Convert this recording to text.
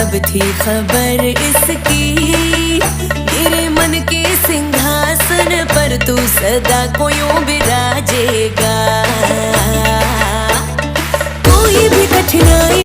कब थी खबर इसकी, मेरे मन के सिंहासन पर तू सदा कोयों बिराजेगा। कोई भी कठिनाई